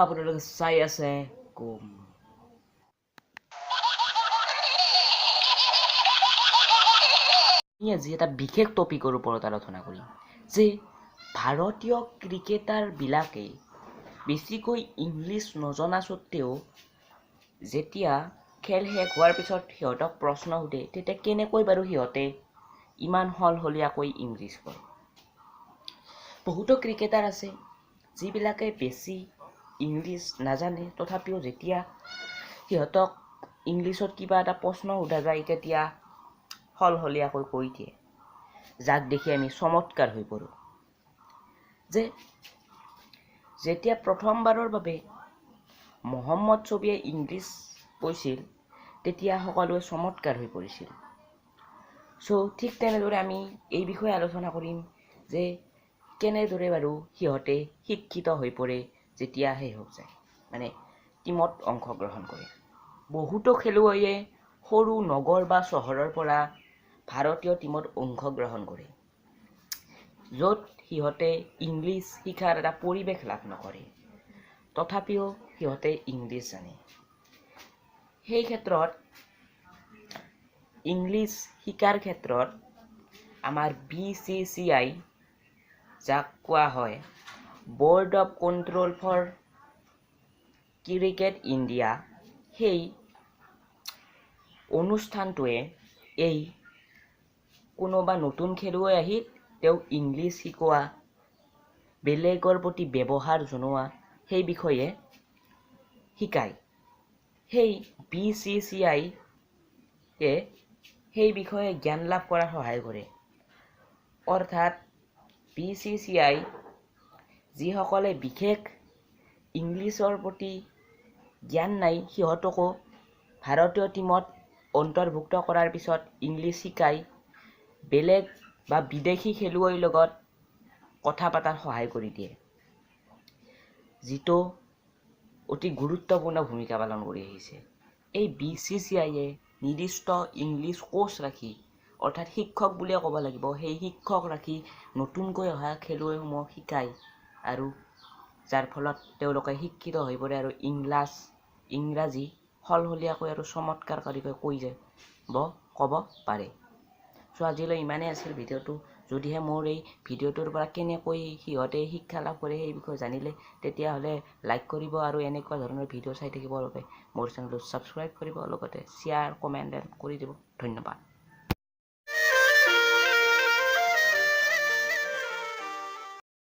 আপোনালোকে চাই আছে কম আজি এটা বিশেষ টপিকৰ ওপৰত আলোচনা কৰিম যে ভাৰতীয় ক্ৰিকেটাৰবিলাকে বেছিকৈ ইংলিছ নজনা স্বত্তেও যেতিয়া খেল শেষ হোৱাৰ পিছত সিহঁতক প্ৰশ্ন সোধে তেতিয়া কেনেকৈ বাৰু সিহঁতে ইমান সলসলীয়াকৈ ইংলিছ কয়। বহুতো ক্ৰিকেটাৰ আছে যিবিলাকে বেছি ইংলিছ নাজানে তথাপিও যেতিয়া সিহঁতক ইংলিছত কিবা এটা প্ৰশ্ন সোধা যায় তেতিয়া সলসলীয়াকৈ কৈ দিয়ে, যাক দেখি আমি চমৎকাৰ হৈ পৰোঁ। যে যেতিয়া প্ৰথমবাৰৰ বাবে মহম্মদ ছবিয়ে ইংলিছ কৈছিল তেতিয়া সকলোৱে চমৎকাৰ হৈ পৰিছিল। ঠিক তেনেদৰে আমি এই বিষয়ে আলোচনা কৰিম যে কেনেদৰে বাৰু সিহঁতে শিক্ষিত হৈ পৰে যেতিয়া শেষ হৈ যায়, মানে টিমত অংশগ্ৰহণ কৰে। বহুতো খেলুৱৈয়ে সৰু নগৰ বা চহৰৰ পৰা ভাৰতীয় টিমত অংশগ্ৰহণ কৰে, য'ত সিহঁতে ইংলিছ শিকাৰ এটা পৰিৱেশ লাভ নকৰে, তথাপিও সিহঁতে ইংলিছ জানে। সেই ক্ষেত্ৰত ইংলিছ শিকাৰ ক্ষেত্ৰত আমাৰ BCCI, যাক কোৱা হয় board of control for cricket India, সেই অনুষ্ঠানটোৱে এই কোনোবা নতুন খেলুৱৈ আহিল তেওঁ ইংলিছ শিকোৱা, বেলেগৰ প্ৰতি ব্যৱহাৰ জনোৱা সেই বিষয়ে শিকায়। সেই BCCI সেই বিষয়ে জ্ঞান লাভ কৰাত সহায় কৰে। অৰ্থাৎ BCCI যিসকলে বিশেষ ইংলিছৰ প্ৰতি জ্ঞান নাই সিহঁতকো ভাৰতীয় টিমত অন্তৰ্ভুক্ত কৰাৰ পিছত ইংলিছ শিকাই বেলেগ বা বিদেশী খেলুৱৈৰ লগত কথা পতাত সহায় কৰি দিয়ে, যিটো অতি গুৰুত্বপূৰ্ণ ভূমিকা পালন কৰি আহিছে। এই BCCIয়ে নিৰ্দিষ্ট ইংলিছ কোচ ৰাখি, অৰ্থাৎ শিক্ষক বুলিয়ে ক'ব লাগিব, সেই শিক্ষক ৰাখি নতুনকৈ অহা খেলুৱৈসমূহক শিকায় আৰু যাৰ ফলত তেওঁলোকে শিক্ষিত হৈ পৰে আৰু ইংৰাজী সলসলীয়াকৈ আৰু চমৎকাৰকাৰীকৈ ক'ব পাৰে। আজিলৈ ইমানেই আছিল ভিডিঅ'টো। যদিহে মোৰ এই ভিডিঅ'টোৰ পৰা কেনেকৈ সিহঁতে শিক্ষা লাভ কৰে সেই বিষয়ে জানিলে তেতিয়াহ'লে লাইক কৰিব আৰু এনেকুৱা ধৰণৰ ভিডিঅ' চাই থাকিবৰ বাবে মোৰ চেনেলটো ছাবস্ক্ৰাইব কৰিব, লগতে শ্বেয়াৰ কমেণ্ট কৰি দিব। ধন্যবাদ।